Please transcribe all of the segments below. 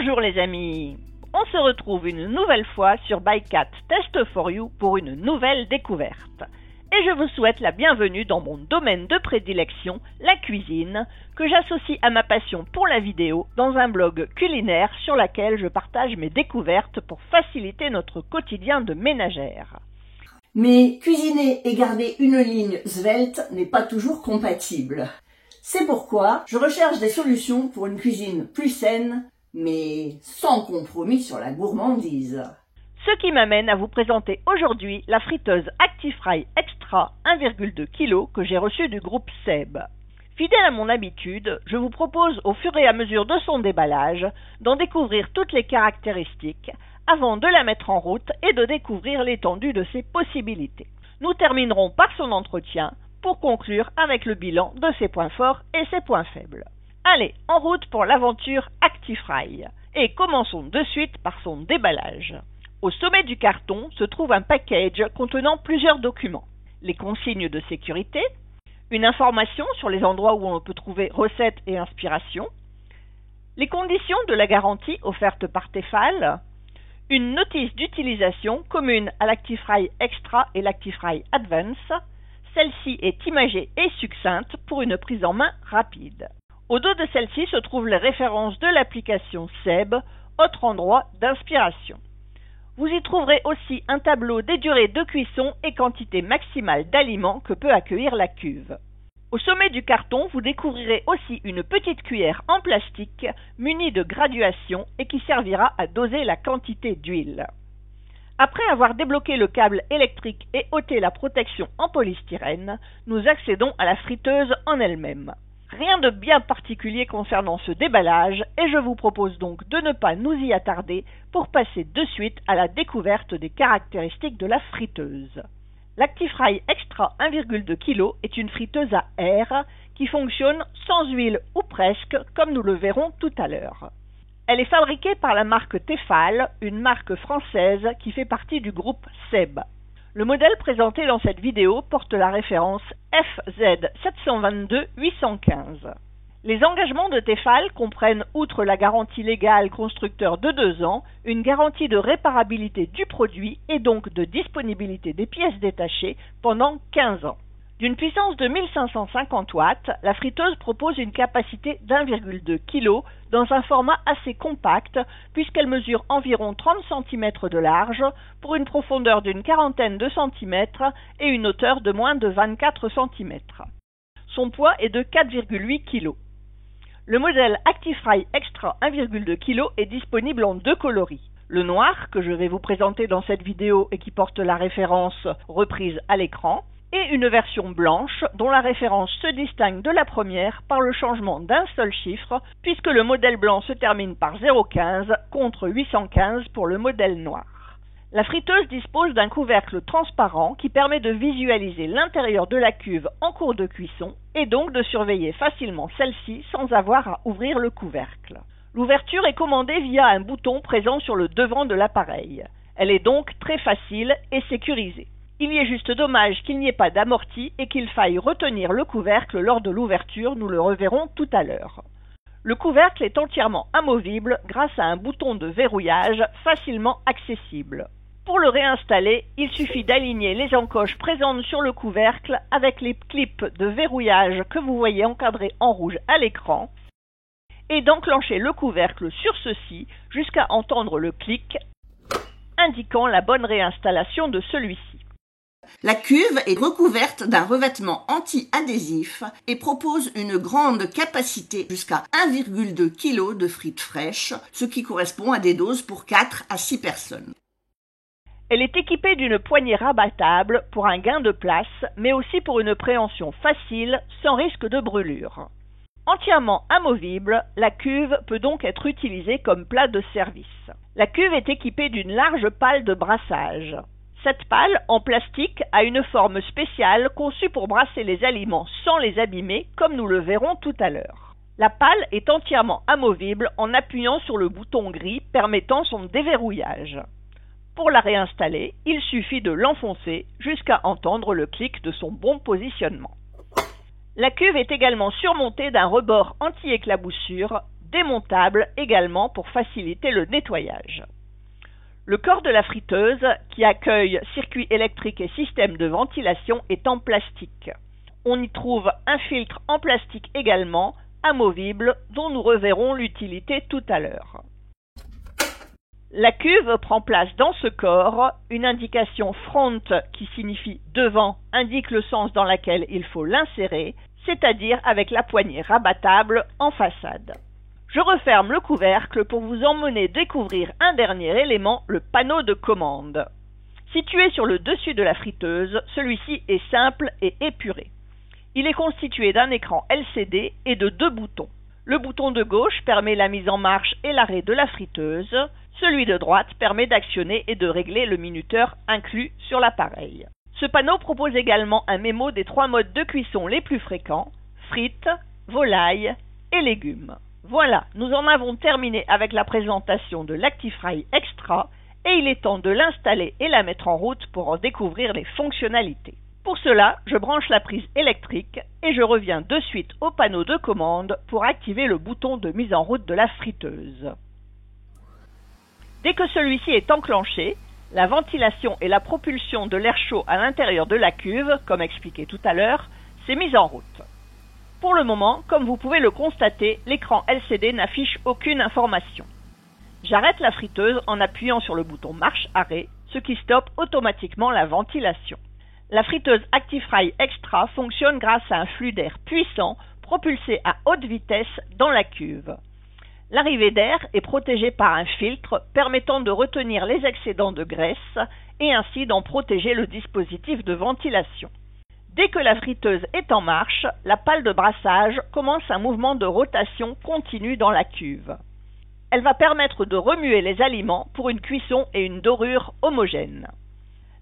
Bonjour les amis, on se retrouve une nouvelle fois sur ByCat Test for You pour une nouvelle découverte. Et je vous souhaite la bienvenue dans mon domaine de prédilection, la cuisine, que j'associe à ma passion pour la vidéo dans un blog culinaire sur lequel je partage mes découvertes pour faciliter notre quotidien de ménagère. Mais cuisiner et garder une ligne svelte n'est pas toujours compatible. C'est pourquoi je recherche des solutions pour une cuisine plus saine, mais sans compromis sur la gourmandise. Ce qui m'amène à vous présenter aujourd'hui la friteuse ActiFry Extra 1,2 kg que j'ai reçue du groupe Seb. Fidèle à mon habitude, je vous propose au fur et à mesure de son déballage d'en découvrir toutes les caractéristiques avant de la mettre en route et de découvrir l'étendue de ses possibilités. Nous terminerons par son entretien pour conclure avec le bilan de ses points forts et ses points faibles. Allez, en route pour l'aventure ActiFry. Et commençons de suite par son déballage. Au sommet du carton se trouve un package contenant plusieurs documents. Les consignes de sécurité, une information sur les endroits où on peut trouver recettes et inspirations, les conditions de la garantie offerte par Tefal, une notice d'utilisation commune à l'ActiFry Extra et l'ActiFry Advance. Celle-ci est imagée et succincte pour une prise en main rapide. Au dos de celle-ci se trouvent les références de l'application Seb, autre endroit d'inspiration. Vous y trouverez aussi un tableau des durées de cuisson et quantité maximale d'aliments que peut accueillir la cuve. Au sommet du carton, vous découvrirez aussi une petite cuillère en plastique munie de graduation et qui servira à doser la quantité d'huile. Après avoir débloqué le câble électrique et ôté la protection en polystyrène, nous accédons à la friteuse en elle-même. Rien de bien particulier concernant ce déballage et je vous propose donc de ne pas nous y attarder pour passer de suite à la découverte des caractéristiques de la friteuse. L'ActiFry Extra 1,2 kg est une friteuse à air qui fonctionne sans huile ou presque, comme nous le verrons tout à l'heure. Elle est fabriquée par la marque Tefal, une marque française qui fait partie du groupe Seb. Le modèle présenté dans cette vidéo porte la référence FZ722-815. Les engagements de Tefal comprennent, outre la garantie légale constructeur de 2 ans, une garantie de réparabilité du produit et donc de disponibilité des pièces détachées pendant 15 ans. D'une puissance de 1550 watts, la friteuse propose une capacité d'1,2 kg dans un format assez compact puisqu'elle mesure environ 30 cm de large pour une profondeur d'une quarantaine de centimètres et une hauteur de moins de 24 cm. Son poids est de 4,8 kg. Le modèle ActiFry Extra 1,2 kg est disponible en 2 coloris. Le noir, que je vais vous présenter dans cette vidéo et qui porte la référence reprise à l'écran, et une version blanche dont la référence se distingue de la première par le changement d'un seul chiffre puisque le modèle blanc se termine par 0,15 contre 815 pour le modèle noir. La friteuse dispose d'un couvercle transparent qui permet de visualiser l'intérieur de la cuve en cours de cuisson et donc de surveiller facilement celle-ci sans avoir à ouvrir le couvercle. L'ouverture est commandée via un bouton présent sur le devant de l'appareil. Elle est donc très facile et sécurisée. Il y est juste dommage qu'il n'y ait pas d'amorti et qu'il faille retenir le couvercle lors de l'ouverture, nous le reverrons tout à l'heure. Le couvercle est entièrement amovible grâce à un bouton de verrouillage facilement accessible. Pour le réinstaller, il suffit d'aligner les encoches présentes sur le couvercle avec les clips de verrouillage que vous voyez encadrés en rouge à l'écran et d'enclencher le couvercle sur ceci jusqu'à entendre le clic indiquant la bonne réinstallation de celui-ci. La cuve est recouverte d'un revêtement anti-adhésif et propose une grande capacité jusqu'à 1,2 kg de frites fraîches, ce qui correspond à des doses pour 4 à 6 personnes. Elle est équipée d'une poignée rabattable pour un gain de place, mais aussi pour une préhension facile, sans risque de brûlure. Entièrement amovible, la cuve peut donc être utilisée comme plat de service. La cuve est équipée d'une large palle de brassage. Cette palle, en plastique, a une forme spéciale conçue pour brasser les aliments sans les abîmer, comme nous le verrons tout à l'heure. La palle est entièrement amovible en appuyant sur le bouton gris permettant son déverrouillage. Pour la réinstaller, il suffit de l'enfoncer jusqu'à entendre le clic de son bon positionnement. La cuve est également surmontée d'un rebord anti-éclaboussure démontable également pour faciliter le nettoyage. Le corps de la friteuse, qui accueille circuit électrique et système de ventilation, est en plastique. On y trouve un filtre en plastique également, amovible, dont nous reverrons l'utilité tout à l'heure. La cuve prend place dans ce corps, une indication front qui signifie devant indique le sens dans lequel il faut l'insérer, c'est-à-dire avec la poignée rabattable en façade. Je referme le couvercle pour vous emmener découvrir un dernier élément, le panneau de commande. Situé sur le dessus de la friteuse, celui-ci est simple et épuré. Il est constitué d'un écran LCD et de 2 boutons. Le bouton de gauche permet la mise en marche et l'arrêt de la friteuse. Celui de droite permet d'actionner et de régler le minuteur inclus sur l'appareil. Ce panneau propose également un mémo des 3 modes de cuisson les plus fréquents, frites, volailles et légumes. Voilà, nous en avons terminé avec la présentation de l'Actifry Extra et il est temps de l'installer et la mettre en route pour en découvrir les fonctionnalités. Pour cela, je branche la prise électrique et je reviens de suite au panneau de commande pour activer le bouton de mise en route de la friteuse. Dès que celui-ci est enclenché, la ventilation et la propulsion de l'air chaud à l'intérieur de la cuve, comme expliqué tout à l'heure, s'est mise en route. Pour le moment, comme vous pouvez le constater, l'écran LCD n'affiche aucune information. J'arrête la friteuse en appuyant sur le bouton marche-arrêt, ce qui stoppe automatiquement la ventilation. La friteuse Actifry Extra fonctionne grâce à un flux d'air puissant propulsé à haute vitesse dans la cuve. L'arrivée d'air est protégée par un filtre permettant de retenir les excédents de graisse et ainsi d'en protéger le dispositif de ventilation. Dès que la friteuse est en marche, la pale de brassage commence un mouvement de rotation continue dans la cuve. Elle va permettre de remuer les aliments pour une cuisson et une dorure homogènes.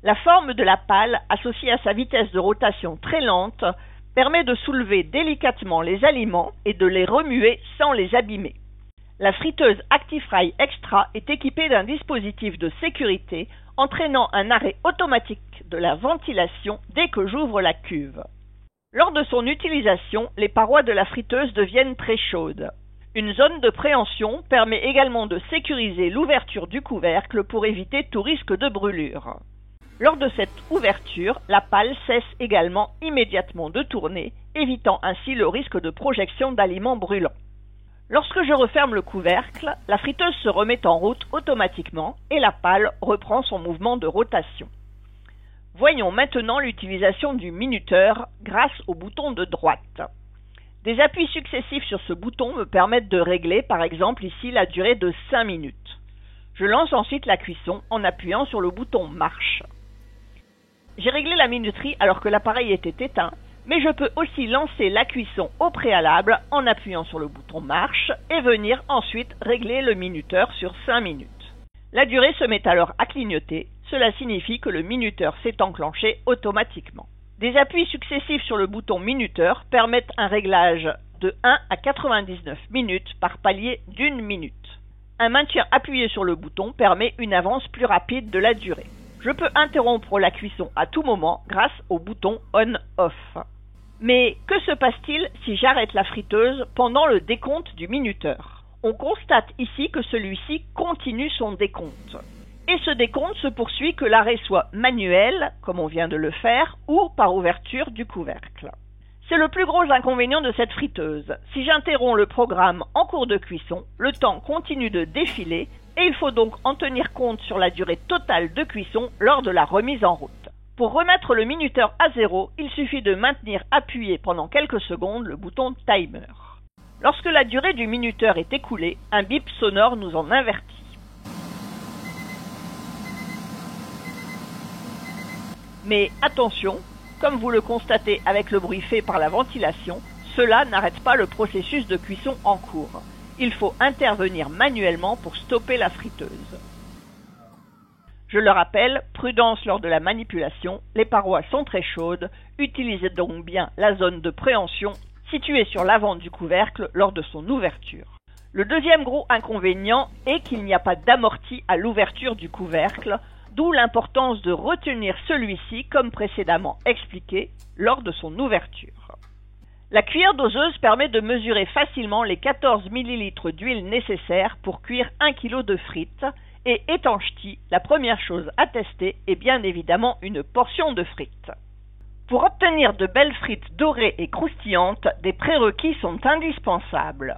La forme de la pale, associée à sa vitesse de rotation très lente, permet de soulever délicatement les aliments et de les remuer sans les abîmer. La friteuse Actifry Extra est équipée d'un dispositif de sécurité entraînant un arrêt automatique de la ventilation dès que j'ouvre la cuve. Lors de son utilisation, les parois de la friteuse deviennent très chaudes. Une zone de préhension permet également de sécuriser l'ouverture du couvercle pour éviter tout risque de brûlure. Lors de cette ouverture, la pale cesse également immédiatement de tourner, évitant ainsi le risque de projection d'aliments brûlants. Lorsque je referme le couvercle, la friteuse se remet en route automatiquement et la pale reprend son mouvement de rotation. Voyons maintenant l'utilisation du minuteur grâce au bouton de droite. Des appuis successifs sur ce bouton me permettent de régler par exemple ici la durée de 5 minutes. Je lance ensuite la cuisson en appuyant sur le bouton marche. J'ai réglé la minuterie alors que l'appareil était éteint, mais je peux aussi lancer la cuisson au préalable en appuyant sur le bouton marche et venir ensuite régler le minuteur sur 5 minutes. La durée se met alors à clignoter, cela signifie que le minuteur s'est enclenché automatiquement. Des appuis successifs sur le bouton minuteur permettent un réglage de 1 à 99 minutes par palier d'1 minute. Un maintien appuyé sur le bouton permet une avance plus rapide de la durée. Je peux interrompre la cuisson à tout moment grâce au bouton on-off. Mais que se passe-t-il si j'arrête la friteuse pendant le décompte du minuteur? On constate ici que celui-ci continue son décompte. Et ce décompte se poursuit que l'arrêt soit manuel, comme on vient de le faire, ou par ouverture du couvercle. C'est le plus gros inconvénient de cette friteuse. Si j'interromps le programme en cours de cuisson, le temps continue de défiler et il faut donc en tenir compte sur la durée totale de cuisson lors de la remise en route. Pour remettre le minuteur à 0, il suffit de maintenir appuyé pendant quelques secondes le bouton Timer. Lorsque la durée du minuteur est écoulée, un bip sonore nous en avertit. Mais attention, comme vous le constatez avec le bruit fait par la ventilation, cela n'arrête pas le processus de cuisson en cours. Il faut intervenir manuellement pour stopper la friteuse. Je le rappelle, prudence lors de la manipulation, les parois sont très chaudes, utilisez donc bien la zone de préhension située sur l'avant du couvercle lors de son ouverture. Le deuxième gros inconvénient est qu'il n'y a pas d'amorti à l'ouverture du couvercle, d'où l'importance de retenir celui-ci comme précédemment expliqué lors de son ouverture. La cuillère doseuse permet de mesurer facilement les 14 ml d'huile nécessaires pour cuire 1 kg de frites et étancheté, la première chose à tester est bien évidemment une portion de frites. Pour obtenir de belles frites dorées et croustillantes, des prérequis sont indispensables.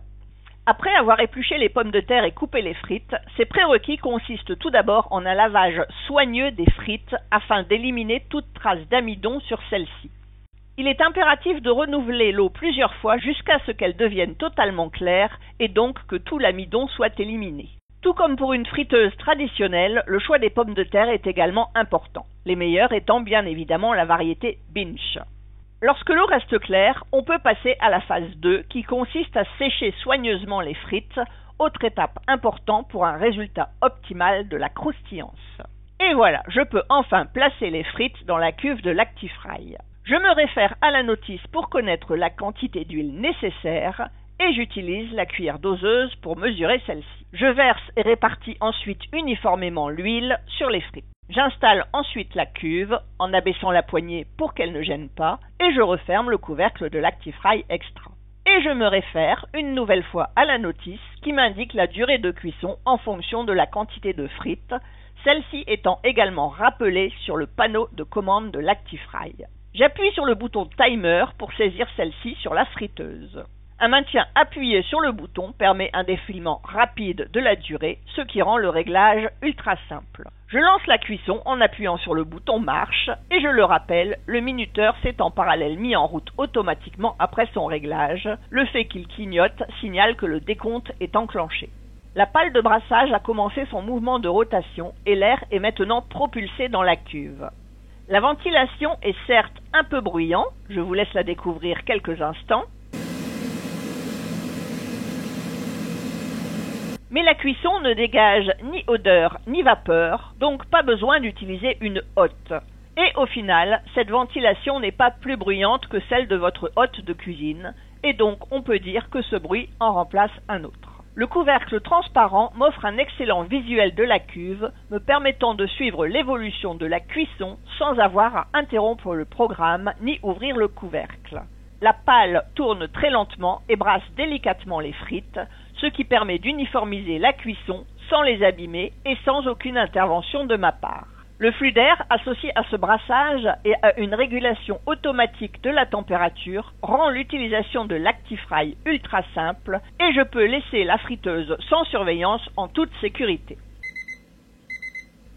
Après avoir épluché les pommes de terre et coupé les frites, ces prérequis consistent tout d'abord en un lavage soigneux des frites afin d'éliminer toute trace d'amidon sur celles-ci. Il est impératif de renouveler l'eau plusieurs fois jusqu'à ce qu'elle devienne totalement claire et donc que tout l'amidon soit éliminé. Tout comme pour une friteuse traditionnelle, le choix des pommes de terre est également important, les meilleures étant bien évidemment la variété Binch. Lorsque l'eau reste claire, on peut passer à la phase 2 qui consiste à sécher soigneusement les frites, autre étape importante pour un résultat optimal de la croustillance. Et voilà, je peux enfin placer les frites dans la cuve de l'Actifry. Je me réfère à la notice pour connaître la quantité d'huile nécessaire et j'utilise la cuillère doseuse pour mesurer celle-ci. Je verse et répartis ensuite uniformément l'huile sur les frites. J'installe ensuite la cuve en abaissant la poignée pour qu'elle ne gêne pas et je referme le couvercle de l'Actifry Extra. Et je me réfère une nouvelle fois à la notice qui m'indique la durée de cuisson en fonction de la quantité de frites, celle-ci étant également rappelée sur le panneau de commande de l'Actifry. J'appuie sur le bouton timer pour saisir celle-ci sur la friteuse. Un maintien appuyé sur le bouton permet un défilement rapide de la durée, ce qui rend le réglage ultra simple. Je lance la cuisson en appuyant sur le bouton marche et je le rappelle, le minuteur s'est en parallèle mis en route automatiquement après son réglage. Le fait qu'il clignote signale que le décompte est enclenché. La pale de brassage a commencé son mouvement de rotation et l'air est maintenant propulsé dans la cuve. La ventilation est certes un peu bruyant, je vous laisse la découvrir quelques instants, mais la cuisson ne dégage ni odeur ni vapeur, donc pas besoin d'utiliser une hotte. Et au final, cette ventilation n'est pas plus bruyante que celle de votre hotte de cuisine, et donc on peut dire que ce bruit en remplace un autre. Le couvercle transparent m'offre un excellent visuel de la cuve, me permettant de suivre l'évolution de la cuisson sans avoir à interrompre le programme ni ouvrir le couvercle. La pale tourne très lentement et brasse délicatement les frites, ce qui permet d'uniformiser la cuisson sans les abîmer et sans aucune intervention de ma part. Le flux d'air associé à ce brassage et à une régulation automatique de la température rend l'utilisation de l'Actifry ultra simple et je peux laisser la friteuse sans surveillance en toute sécurité.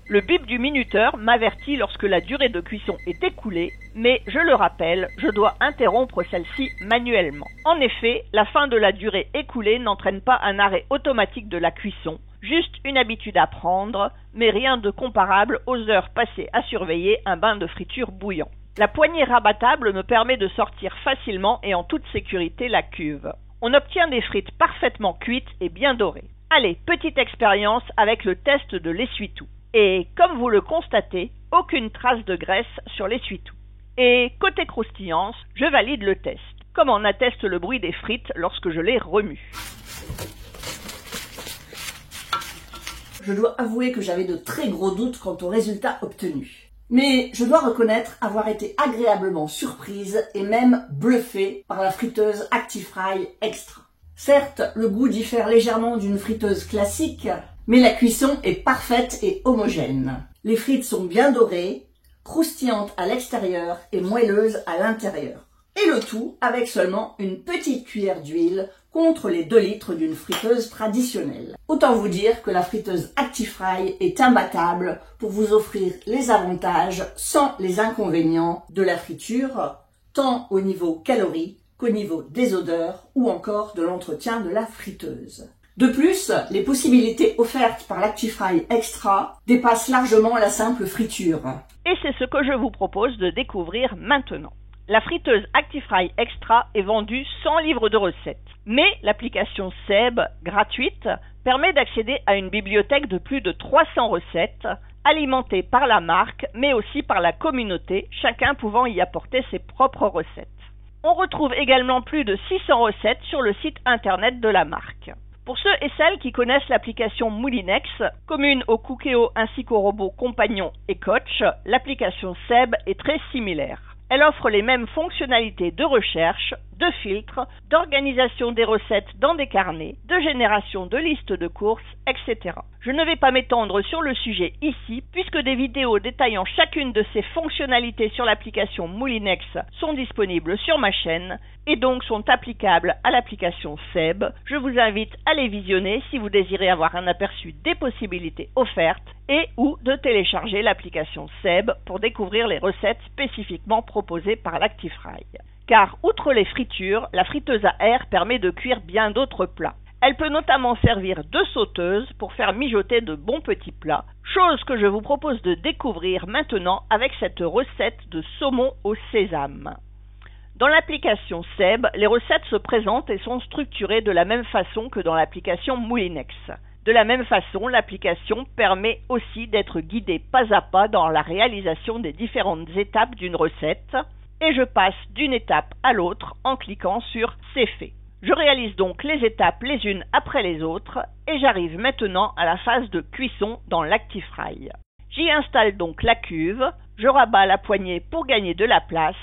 Le bip du minuteur m'avertit lorsque la durée de cuisson est écoulée, mais je le rappelle, je dois interrompre celle-ci manuellement. En effet, la fin de la durée écoulée n'entraîne pas un arrêt automatique de la cuisson, juste une habitude à prendre, mais rien de comparable aux heures passées à surveiller un bain de friture bouillant. La poignée rabattable me permet de sortir facilement et en toute sécurité la cuve. On obtient des frites parfaitement cuites et bien dorées. Allez, petite expérience avec le test de l'essuie-tout. Et comme vous le constatez, aucune trace de graisse sur l'essuie-tout. Et côté croustillance, je valide le test, comme en atteste le bruit des frites lorsque je les remue. Je dois avouer que j'avais de très gros doutes quant au résultat obtenu. Mais je dois reconnaître avoir été agréablement surprise et même bluffée par la friteuse Actifry Extra. Certes, le goût diffère légèrement d'une friteuse classique, mais la cuisson est parfaite et homogène. Les frites sont bien dorées, croustillantes à l'extérieur et moelleuses à l'intérieur. Et le tout avec seulement une petite cuillère d'huile contre les 2 litres d'une friteuse traditionnelle. Autant vous dire que la friteuse Actifry est imbattable pour vous offrir les avantages sans les inconvénients de la friture, tant au niveau calories qu'au niveau des odeurs ou encore de l'entretien de la friteuse. De plus, les possibilités offertes par l'Actifry Extra dépassent largement la simple friture. Et c'est ce que je vous propose de découvrir maintenant. La friteuse Actifry Extra est vendue sans livre de recettes, mais l'application Seb, gratuite, permet d'accéder à une bibliothèque de plus de 300 recettes, alimentées par la marque, mais aussi par la communauté, chacun pouvant y apporter ses propres recettes. On retrouve également plus de 600 recettes sur le site internet de la marque. Pour ceux et celles qui connaissent l'application Moulinex, commune au Cookéo ainsi qu'aux robots Compagnon et Coach, l'application Seb est très similaire. Elle offre les mêmes fonctionnalités de recherche, de filtres, d'organisation des recettes dans des carnets, de génération de listes de courses, etc. Je ne vais pas m'étendre sur le sujet ici, puisque des vidéos détaillant chacune de ces fonctionnalités sur l'application Moulinex sont disponibles sur ma chaîne et donc sont applicables à l'application SEB. Je vous invite à les visionner si vous désirez avoir un aperçu des possibilités offertes et ou de télécharger l'application SEB pour découvrir les recettes spécifiquement proposées par l'Actifry. Car outre les fritures, la friteuse à air permet de cuire bien d'autres plats. Elle peut notamment servir de sauteuse pour faire mijoter de bons petits plats, chose que je vous propose de découvrir maintenant avec cette recette de saumon au sésame. Dans l'application SEB, les recettes se présentent et sont structurées de la même façon que dans l'application Moulinex. De la même façon, l'application permet aussi d'être guidée pas à pas dans la réalisation des différentes étapes d'une recette, et je passe d'une étape à l'autre en cliquant sur « C'est fait ». Je réalise donc les étapes les unes après les autres, et j'arrive maintenant à la phase de cuisson dans l'Actifry. J'y installe donc la cuve, je rabats la poignée pour gagner de la place,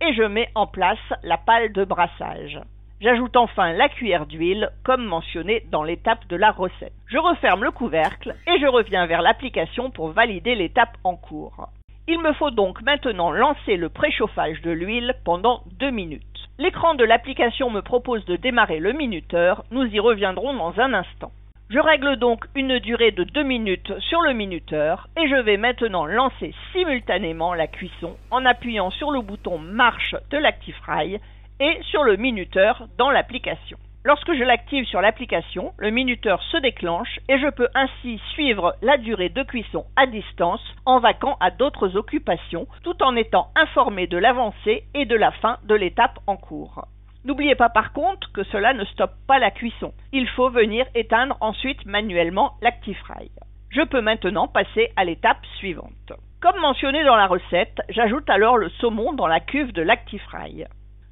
et je mets en place la pâle de brassage. J'ajoute enfin la cuillère d'huile, comme mentionné dans l'étape de la recette. Je referme le couvercle et je reviens vers l'application pour valider l'étape en cours. Il me faut donc maintenant lancer le préchauffage de l'huile pendant 2 minutes. L'écran de l'application me propose de démarrer le minuteur, nous y reviendrons dans un instant. Je règle donc une durée de 2 minutes sur le minuteur et je vais maintenant lancer simultanément la cuisson en appuyant sur le bouton marche de l'Actifry et sur le minuteur dans l'application. Lorsque je l'active sur l'application, le minuteur se déclenche et je peux ainsi suivre la durée de cuisson à distance en vaquant à d'autres occupations tout en étant informé de l'avancée et de la fin de l'étape en cours. N'oubliez pas par contre que cela ne stoppe pas la cuisson. Il faut venir éteindre ensuite manuellement l'Actifry. Je peux maintenant passer à l'étape suivante. Comme mentionné dans la recette, j'ajoute alors le saumon dans la cuve de l'Actifry.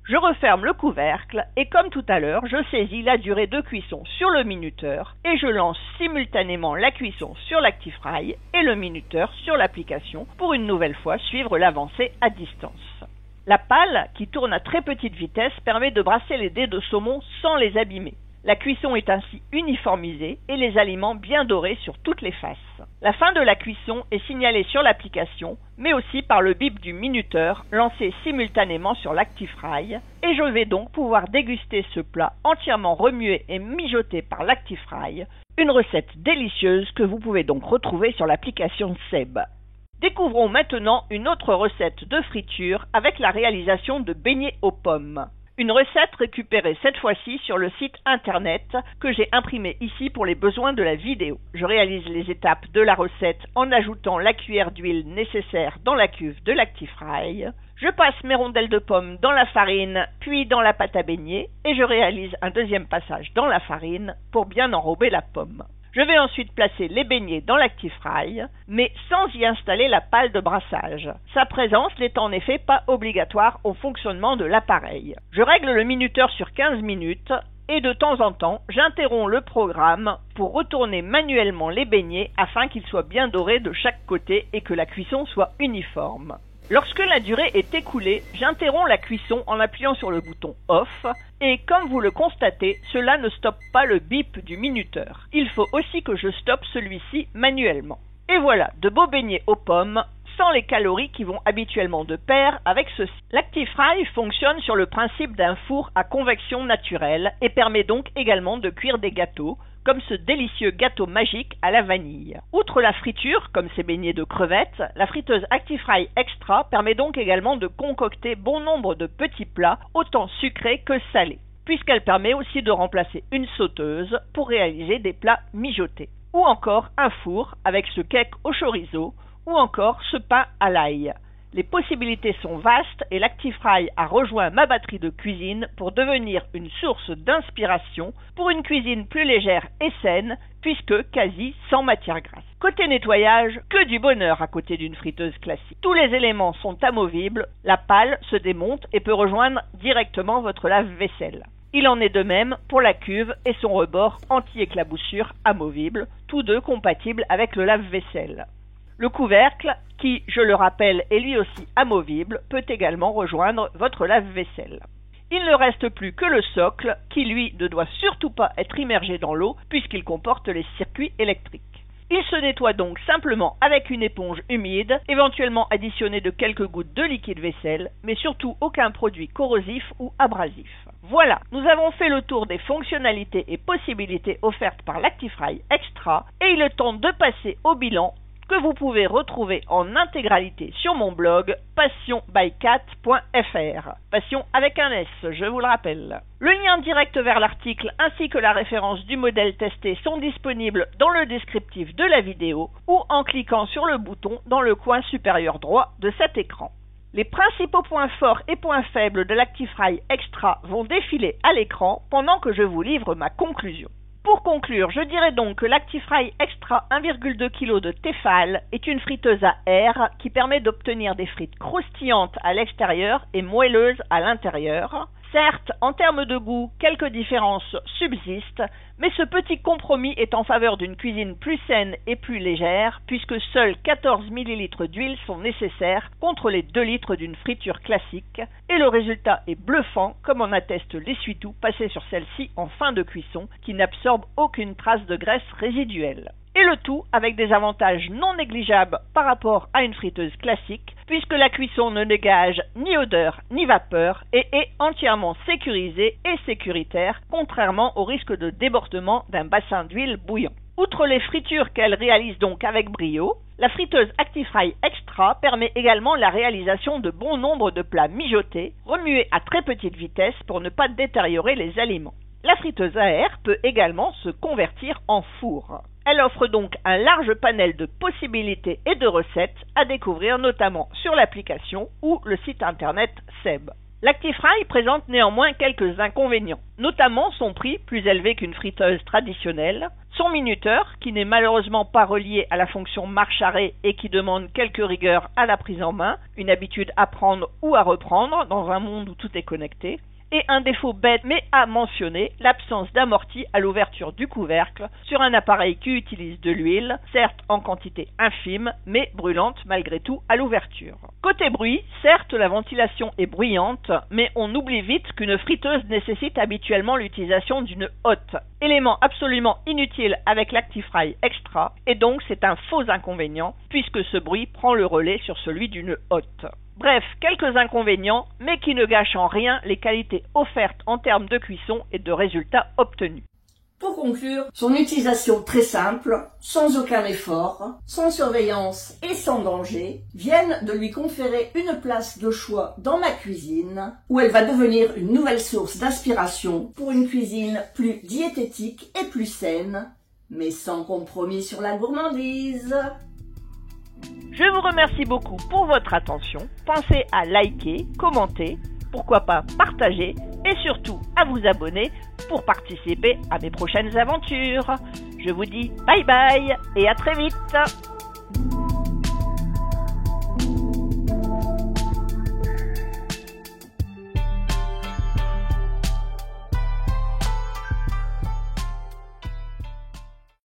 Je referme le couvercle et comme tout à l'heure, je saisis la durée de cuisson sur le minuteur et je lance simultanément la cuisson sur l'Actifry et le minuteur sur l'application pour une nouvelle fois suivre l'avancée à distance. La pâle, qui tourne à très petite vitesse, permet de brasser les dés de saumon sans les abîmer. La cuisson est ainsi uniformisée et les aliments bien dorés sur toutes les faces. La fin de la cuisson est signalée sur l'application, mais aussi par le bip du minuteur lancé simultanément sur l'Actifry, et je vais donc pouvoir déguster ce plat entièrement remué et mijoté par l'Actifry, une recette délicieuse que vous pouvez donc retrouver sur l'application SEB. Découvrons maintenant une autre recette de friture avec la réalisation de beignets aux pommes. Une recette récupérée cette fois-ci sur le site internet que j'ai imprimé ici pour les besoins de la vidéo. Je réalise les étapes de la recette en ajoutant la cuillère d'huile nécessaire dans la cuve de l'Actifry. Je passe mes rondelles de pommes dans la farine, puis dans la pâte à beignet et je réalise un deuxième passage dans la farine pour bien enrober la pomme. Je vais ensuite placer les beignets dans l'Actifry, mais sans y installer la pâle de brassage. Sa présence n'est en effet pas obligatoire au fonctionnement de l'appareil. Je règle le minuteur sur 15 minutes et de temps en temps, j'interromps le programme pour retourner manuellement les beignets afin qu'ils soient bien dorés de chaque côté et que la cuisson soit uniforme. Lorsque la durée est écoulée, j'interromps la cuisson en appuyant sur le bouton OFF et comme vous le constatez, cela ne stoppe pas le bip du minuteur. Il faut aussi que je stoppe celui-ci manuellement. Et voilà, de beaux beignets aux pommes, sans les calories qui vont habituellement de pair avec ceci. L'Actifry fonctionne sur le principe d'un four à convection naturelle et permet donc également de cuire des gâteaux, comme ce délicieux gâteau magique à la vanille. Outre la friture, comme ces beignets de crevettes, la friteuse Actifry Extra permet donc également de concocter bon nombre de petits plats, autant sucrés que salés, puisqu'elle permet aussi de remplacer une sauteuse pour réaliser des plats mijotés. Ou encore un four avec ce cake au chorizo, ou encore ce pain à l'ail. Les possibilités sont vastes et l'Actifry a rejoint ma batterie de cuisine pour devenir une source d'inspiration pour une cuisine plus légère et saine, puisque quasi sans matière grasse. Côté nettoyage, que du bonheur à côté d'une friteuse classique. Tous les éléments sont amovibles, la pâle se démonte et peut rejoindre directement votre lave-vaisselle. Il en est de même pour la cuve et son rebord anti-éclaboussure amovible, tous deux compatibles avec le lave-vaisselle. Le couvercle, qui, je le rappelle, est lui aussi amovible, peut également rejoindre votre lave-vaisselle. Il ne reste plus que le socle, qui lui ne doit surtout pas être immergé dans l'eau puisqu'il comporte les circuits électriques. Il se nettoie donc simplement avec une éponge humide, éventuellement additionnée de quelques gouttes de liquide vaisselle, mais surtout aucun produit corrosif ou abrasif. Voilà, nous avons fait le tour des fonctionnalités et possibilités offertes par l'Actifry Extra et il est temps de passer au bilan que vous pouvez retrouver en intégralité sur mon blog passionbycat.fr. Passion avec un S, je vous le rappelle. Le lien direct vers l'article ainsi que la référence du modèle testé sont disponibles dans le descriptif de la vidéo ou en cliquant sur le bouton dans le coin supérieur droit de cet écran. Les principaux points forts et points faibles de l'Actifry Extra vont défiler à l'écran pendant que je vous livre ma conclusion. Pour conclure, je dirais donc que l'Actifry Extra 1,2 kg de Tefal est une friteuse à air qui permet d'obtenir des frites croustillantes à l'extérieur et moelleuses à l'intérieur. Certes, en termes de goût, quelques différences subsistent, mais ce petit compromis est en faveur d'une cuisine plus saine et plus légère, puisque seuls 14 ml d'huile sont nécessaires contre les 2 litres d'une friture classique, et le résultat est bluffant, comme en atteste l'essuie-tout passé sur celle-ci en fin de cuisson, qui n'absorbe aucune trace de graisse résiduelle. Et le tout avec des avantages non négligeables par rapport à une friteuse classique, puisque la cuisson ne dégage ni odeur ni vapeur et est entièrement sécurisée et sécuritaire, contrairement au risque de débordement d'un bassin d'huile bouillant. Outre les fritures qu'elle réalise donc avec brio, la friteuse Actifry Extra permet également la réalisation de bon nombre de plats mijotés, remués à très petite vitesse pour ne pas détériorer les aliments. La friteuse à air peut également se convertir en four. Elle offre donc un large panel de possibilités et de recettes à découvrir notamment sur l'application ou le site internet Seb. L'Actifry présente néanmoins quelques inconvénients, notamment son prix plus élevé qu'une friteuse traditionnelle, son minuteur qui n'est malheureusement pas relié à la fonction marche-arrêt et qui demande quelques rigueurs à la prise en main, une habitude à prendre ou à reprendre dans un monde où tout est connecté, et un défaut bête mais à mentionner, l'absence d'amorti à l'ouverture du couvercle sur un appareil qui utilise de l'huile, certes en quantité infime, mais brûlante malgré tout à l'ouverture. Côté bruit, certes la ventilation est bruyante, mais on oublie vite qu'une friteuse nécessite habituellement l'utilisation d'une hotte, élément absolument inutile avec l'Actifry Extra, et donc c'est un faux inconvénient, puisque ce bruit prend le relais sur celui d'une hotte. Bref, quelques inconvénients, mais qui ne gâchent en rien les qualités offertes en termes de cuisson et de résultats obtenus. Pour conclure, son utilisation très simple, sans aucun effort, sans surveillance et sans danger, viennent de lui conférer une place de choix dans ma cuisine, où elle va devenir une nouvelle source d'inspiration pour une cuisine plus diététique et plus saine, mais sans compromis sur la gourmandise. Je vous remercie beaucoup pour votre attention. Pensez à liker, commenter, pourquoi pas partager et surtout à vous abonner pour participer à mes prochaines aventures. Je vous dis bye bye et à très vite.